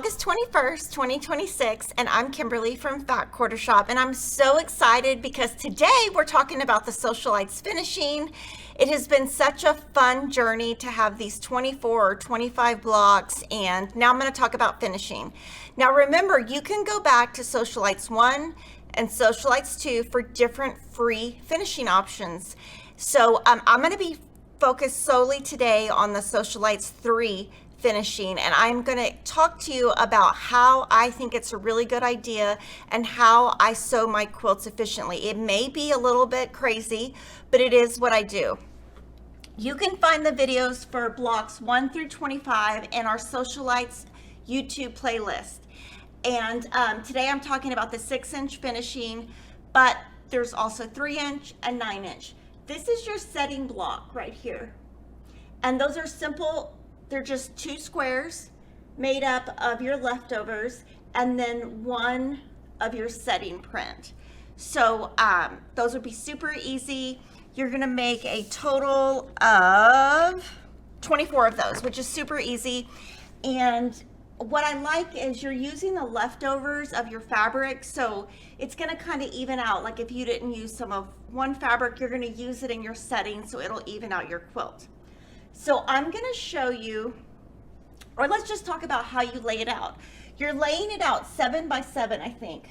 August 21st, 2026, and I'm Kimberly from Fat Quarter Shop, and I'm so excited because today we're talking about the Sewcialites finishing. It has been such a fun journey to have these 24 or 25 blocks, and now I'm going to talk about finishing. Now remember, you can go back to Sewcialites 1 and Sewcialites 2 for different free finishing options. So I'm going to be focused solely today on the Sewcialites 3 finishing, and I'm going to talk to you about how I think it's a really good idea and how I sew my quilts efficiently. It may be a little bit crazy, but it is what I do. You can find the videos for blocks 1 through 25 in our Sewcialites YouTube playlist. And today I'm talking about the 6-inch finishing, but there's also 3-inch and 9-inch. This is your setting block right here. And those are simple. They're just 2 squares made up of your leftovers and then 1 of your setting print. So those would be super easy. You're gonna make a total of 24 of those, which is super easy. And what I like is you're using the leftovers of your fabric, so it's gonna kind of even out. Like if you didn't use some of one fabric, you're gonna use it in your setting, so it'll even out your quilt. So I'm going to show you, or let's just talk about how you lay it out. You're laying it out 7 by 7, I think.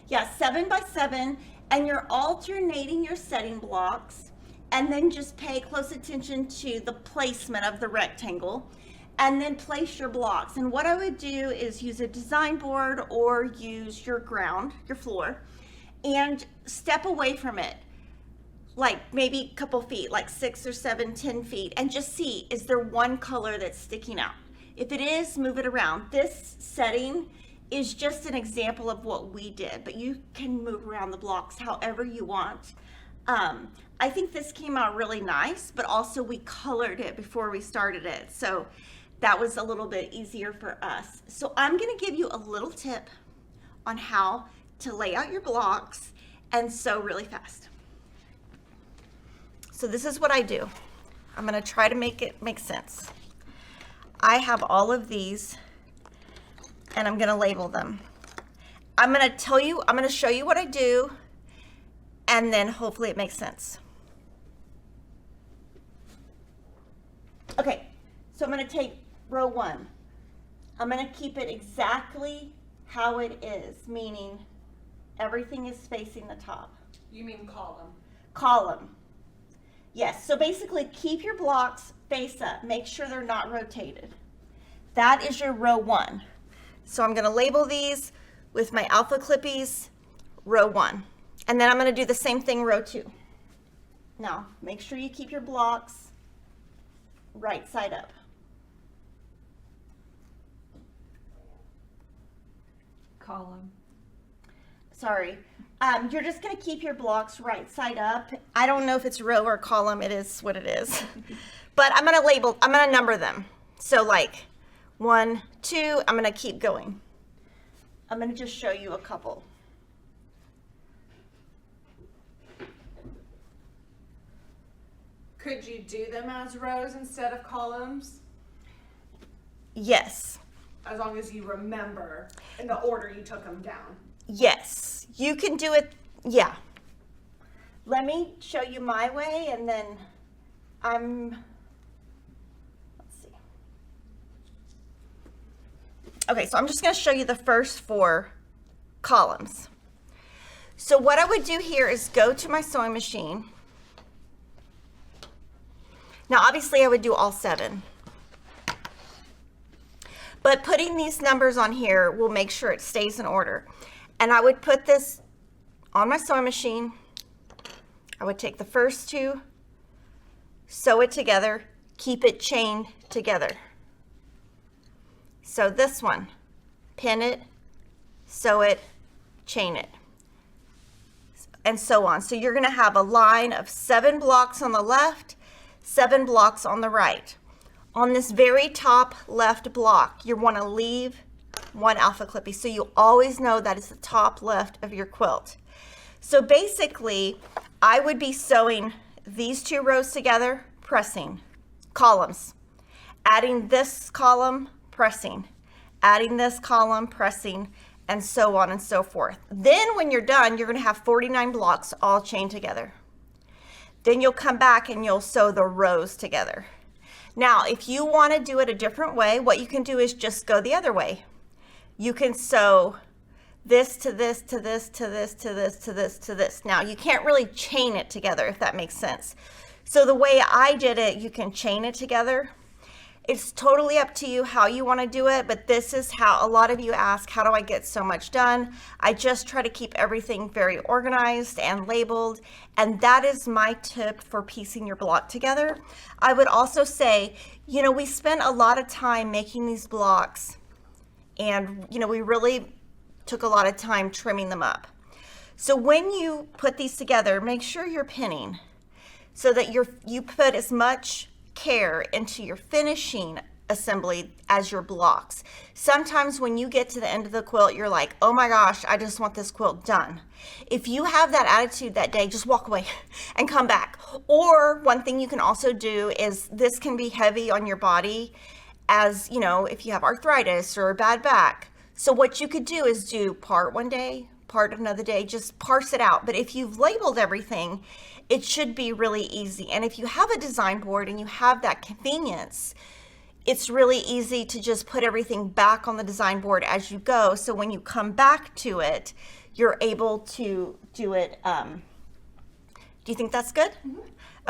Yeah, 7 by 7, and you're alternating your setting blocks, and then just pay close attention to the placement of the rectangle, and then place your blocks. And what I would do is use a design board or use your ground, your floor, and step away from it. Like maybe a couple feet, like 6 or 7, 10 feet, and just see, is there one color that's sticking out? If it is, move it around. This setting is just an example of what we did, but you can move around the blocks however you want. I think this came out really nice, but also we colored it before we started it, so that was a little bit easier for us. So I'm gonna give you a little tip on how to lay out your blocks and sew really fast. So this is what I do. I'm gonna try to make it make sense. I have all of these and I'm gonna label them. I'm gonna show you what I do, and then hopefully it makes sense. Okay, so I'm gonna take row 1. I'm gonna keep it exactly how it is, meaning everything is facing the top. You mean column? Column. Yes, so basically keep your blocks face up. Make sure they're not rotated. That is your row 1. So I'm gonna label these with my alpha clippies, row 1. And then I'm gonna do the same thing, row 2. Now, make sure you keep your blocks right side up. Column. Sorry. You're just going to keep your blocks right side up. I don't know if it's row or column. It is what it is. But I'm going to number them. So like 1, 2, I'm going to keep going. I'm going to just show you a couple. Could you do them as rows instead of columns? Yes. As long as you remember in the order you took them down. Yes, you can do it. Yeah. Let me show you my way, and then let's see. Okay, so I'm just going to show you the first 4 columns. So what I would do here is go to my sewing machine. Now, obviously, I would do all 7. But putting these numbers on here will make sure it stays in order. And I would put this on my sewing machine. I would take the first 2, sew it together, keep it chained together. So this one, pin it, sew it, chain it, and so on. So you're gonna have a line of 7 blocks on the left, 7 blocks on the right. On this very top left block, you wanna leave 1 alpha clippy, so you always know that is the top left of your quilt. So basically, I would be sewing these 2 rows together, pressing, columns, adding this column, pressing, adding this column, pressing, and so on and so forth. Then when you're done, you're going to have 49 blocks all chained together. Then you'll come back and you'll sew the rows together. Now, if you want to do it a different way, what you can do is just go the other way. You can sew this to this to this to this to this to this to this. Now, you can't really chain it together, if that makes sense. So the way I did it, you can chain it together. It's totally up to you how you want to do it, but this is how a lot of you ask, how do I get so much done? I just try to keep everything very organized and labeled, and that is my tip for piecing your block together. I would also say, you know, we spent a lot of time making these blocks, and, you know, we really took a lot of time trimming them up. So when you put these together, make sure you're pinning so that you put as much care into your finishing assembly as your blocks. Sometimes when you get to the end of the quilt, you're like, oh my gosh, I just want this quilt done. If you have that attitude that day, just walk away and come back. Or one thing you can also do is, this can be heavy on your body, as you know, if you have arthritis or a bad back. So what you could do is do part one day, part another day, just parse it out. But if you've labeled everything, it should be really easy. And if you have a design board and you have that convenience, it's really easy to just put everything back on the design board as you go. So when you come back to it, you're able to do it. Do you think that's good? Mm-hmm.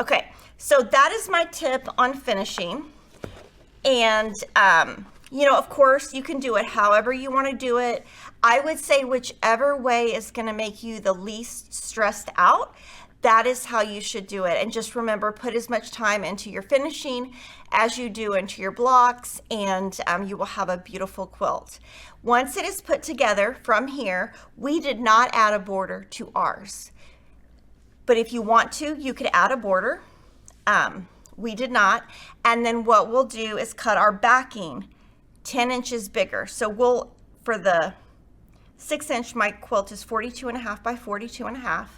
Okay, so that is my tip on finishing. And, you know, of course, you can do it however you want to do it. I would say whichever way is going to make you the least stressed out, that is how you should do it. And just remember, put as much time into your finishing as you do into your blocks, and you will have a beautiful quilt. Once it is put together from here, we did not add a border to ours. But if you want to, you could add a border. We did not. And then what we'll do is cut our backing 10 inches bigger. So we'll, for the 6-inch, my quilt is 42.5 by 42.5.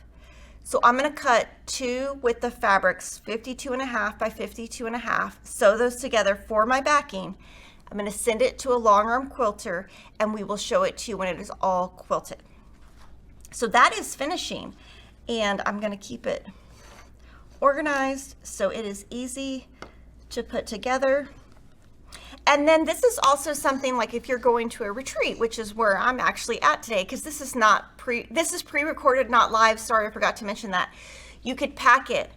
So I'm going to cut two with the fabrics, 52.5 by 52.5, sew those together for my backing. I'm going to send it to a long arm quilter, and we will show it to you when it is all quilted. So that is finishing, and I'm going to keep it organized so it is easy to put together. And then this is also something like if you're going to a retreat, which is where I'm actually at today, because this is pre-recorded, not live. Sorry, I forgot to mention that. You could pack it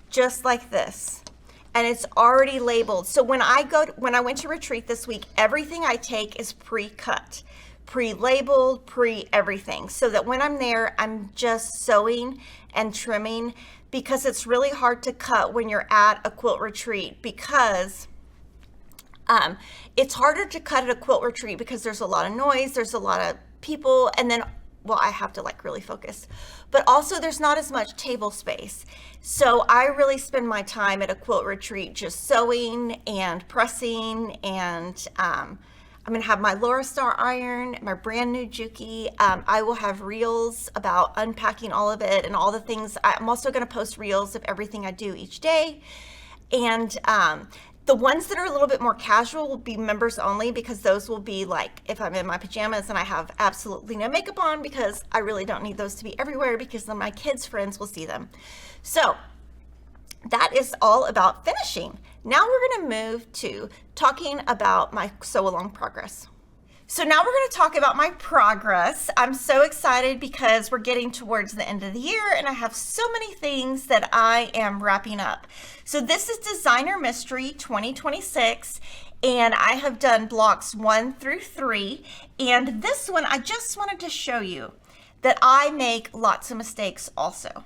just like this, and it's already labeled. So when I went to retreat this week, everything I take is pre-cut, pre-labeled, pre-everything, so that when I'm there, I'm just sewing and trimming, because it's really hard to cut when you're at a quilt retreat, because it's harder to cut at a quilt retreat because there's a lot of noise, there's a lot of people, and then, well, I have to like really focus, but also there's not as much table space. So I really spend my time at a quilt retreat just sewing and pressing, and I'm gonna have my Laura Star iron, my brand new Juki. I will have reels about unpacking all of it and all the things. I'm also gonna post reels of everything I do each day. And the ones that are a little bit more casual will be members only, because those will be like if I'm in my pajamas and I have absolutely no makeup on, because I really don't need those to be everywhere, because then my kids' friends will see them. So that is all about finishing. Now we're going to move to talking about my sew along progress. So now we're going to talk about my progress. I'm so excited because we're getting towards the end of the year, and I have so many things that I am wrapping up. So this is Designer Mystery 2026, and I have done blocks 1 through 3. And this one, I just wanted to show you that I make lots of mistakes also.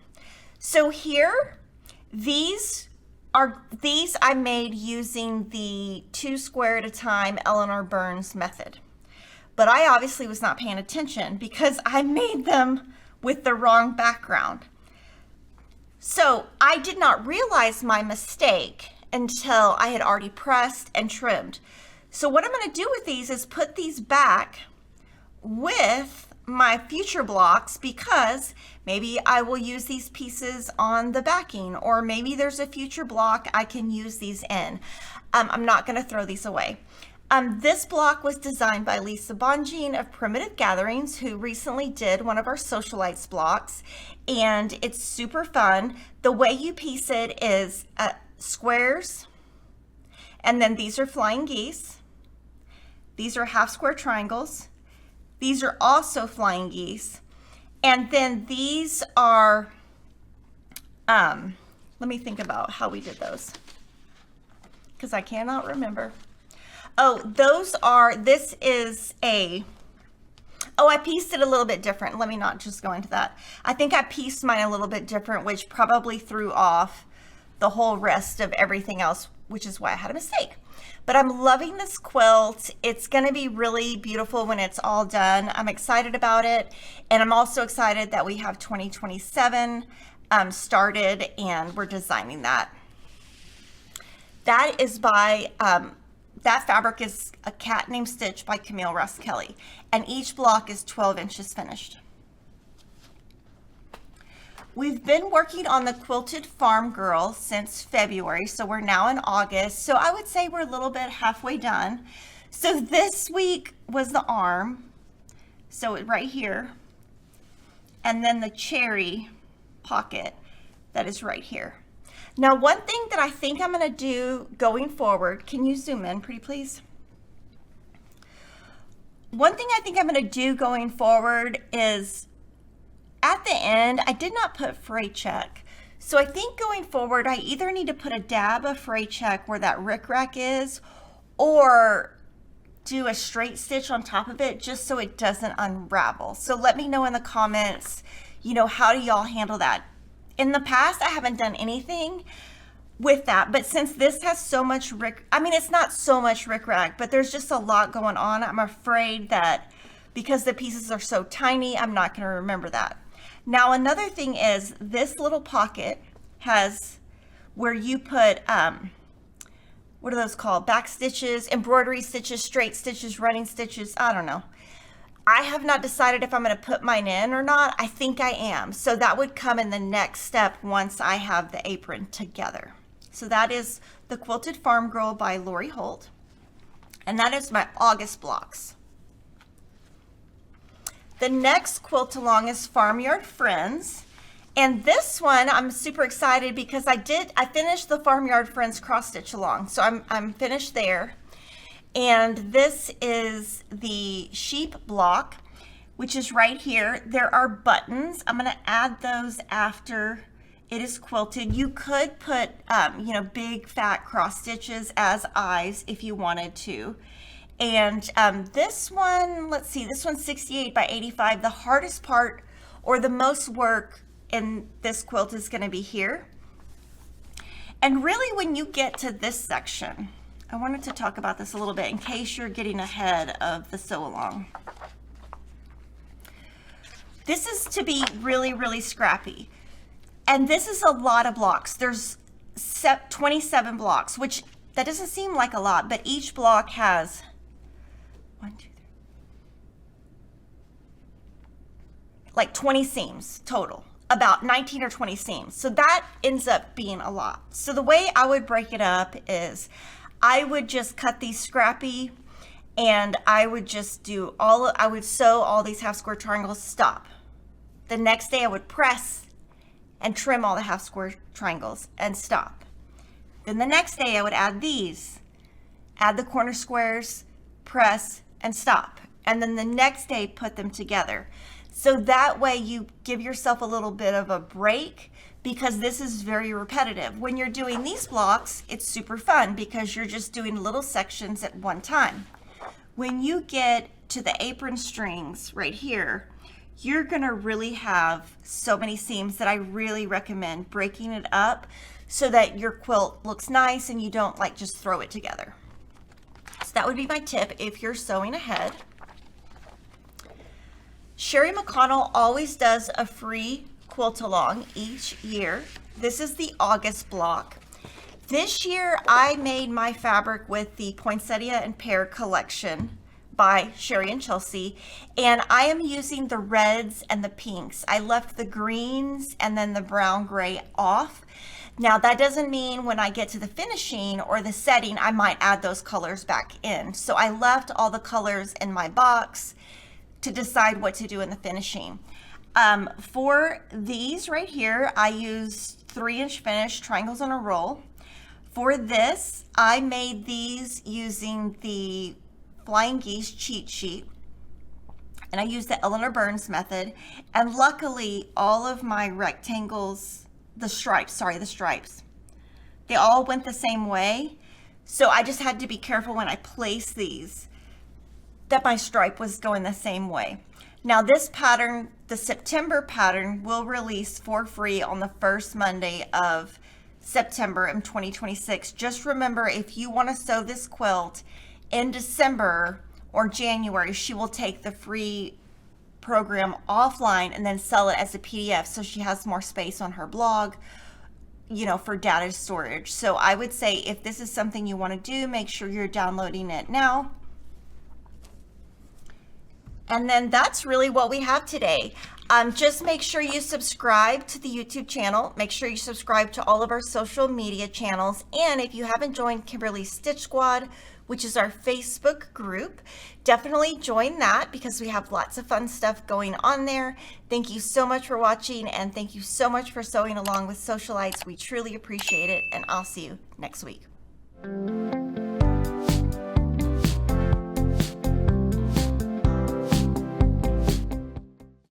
So here, these I made using the 2 square at a time Eleanor Burns method. But I obviously was not paying attention because I made them with the wrong background. So I did not realize my mistake until I had already pressed and trimmed. So what I'm going to do with these is put these back with my future blocks, because maybe I will use these pieces on the backing, or maybe there's a future block I can use these in. I'm not going to throw these away. This block was designed by Lisa Bonjean of Primitive Gatherings, who recently did one of our Sewcialites blocks, and it's super fun. The way you piece it is squares, and then these are flying geese. These are half square triangles. These are also flying geese. And then these are, let me think about how we did those, because I cannot remember. Oh, this is I pieced it a little bit different. Let me not just go into that. I think I pieced mine a little bit different, which probably threw off the whole rest of everything else, which is why I had a mistake. But I'm loving this quilt. It's going to be really beautiful when it's all done. I'm excited about it. And I'm also excited that we have 2027 started and we're designing that. That is by, that fabric is A Cat Named Stitch by Camille Russ Kelly. And each block is 12 inches finished. We've been working on the Quilted Farm Girl since February, so we're now in August. So I would say we're a little bit halfway done. So this week was the arm, so right here, and then the cherry pocket that is right here. Now, one thing that I think I'm going to do going forward, can you zoom in pretty please? One thing I think I'm going to do going forward is at the end, I did not put fray check. So I think going forward, I either need to put a dab of fray check where that rickrack is, or do a straight stitch on top of it just so it doesn't unravel. So let me know in the comments, how do y'all handle that? In the past, I haven't done anything with that, but since this has so much it's not so much rickrack, but there's just a lot going on. I'm afraid that because the pieces are so tiny, I'm not going to remember that. Now, another thing is this little pocket has where you put, what are those called? Back stitches, embroidery stitches, straight stitches, running stitches. I don't know. I have not decided if I'm going to put mine in or not. I think I am. So that would come in the next step once I have the apron together. So that is the Quilted Farm Girl by Lori Holt. And that is my August blocks. The next Quilt Along is Farmyard Friends. And this one, I'm super excited because I finished the Farmyard Friends cross stitch along. So I'm finished there. And this is the sheep block, which is right here. There are buttons. I'm going to add those after it is quilted. You could put, big fat cross stitches as eyes if you wanted to. And this one, let's see, this one's 68 by 85. The hardest part or the most work in this quilt is going to be here. And really when you get to this section, I wanted to talk about this a little bit in case you're getting ahead of the sew along. This is to be really, really scrappy. And this is a lot of blocks. There's 27 blocks, which that doesn't seem like a lot, but each block has 1, 2, 3, like 20 seams total, about 19 or 20 seams. So that ends up being a lot. So the way I would break it up is I would just cut these scrappy and I would just I would sew all these half square triangles, stop. The next day I would press and trim all the half square triangles and stop. Then the next day I would add these, add the corner squares, press and stop. And then the next day put them together. So that way you give yourself a little bit of a break because this is very repetitive. When you're doing these blocks, it's super fun because you're just doing little sections at one time. When you get to the apron strings right here, you're gonna really have so many seams that I really recommend breaking it up so that your quilt looks nice and you don't just throw it together. So that would be my tip if you're sewing ahead. Sherry McConnell always does a free quilt along each year. This is the August block. This year I made my fabric with the Poinsettia and Pear collection by Sherry and Chelsea, and I am using the reds and the pinks. I left the greens and then the brown gray off. Now that doesn't mean when I get to the finishing or the setting, I might add those colors back in. So I left all the colors in my box to decide what to do in the finishing. For these right here, I used 3-inch finish triangles on a roll. For this, I made these using the Flying Geese cheat sheet, and I used the Eleanor Burns method. And luckily, all of my rectangles, the stripes, they all went the same way. So I just had to be careful when I placed these that my stripe was going the same way. Now this pattern, the September pattern, will release for free on the first Monday of September in 2026. Just remember, if you want to sew this quilt in December or January, she will take the free program offline and then sell it as a PDF, so she has more space on her blog, you know, for data storage. So I would say if this is something you want to do, make sure you're downloading it now. And then that's really what we have today. Just make sure you subscribe to the YouTube channel. Make sure you subscribe to all of our social media channels. And if you haven't joined Kimberly's Stitch Squad, which is our Facebook group, definitely join that because we have lots of fun stuff going on there. Thank you so much for watching, and thank you so much for sewing along with Sewcialites. We truly appreciate it, and I'll see you next week.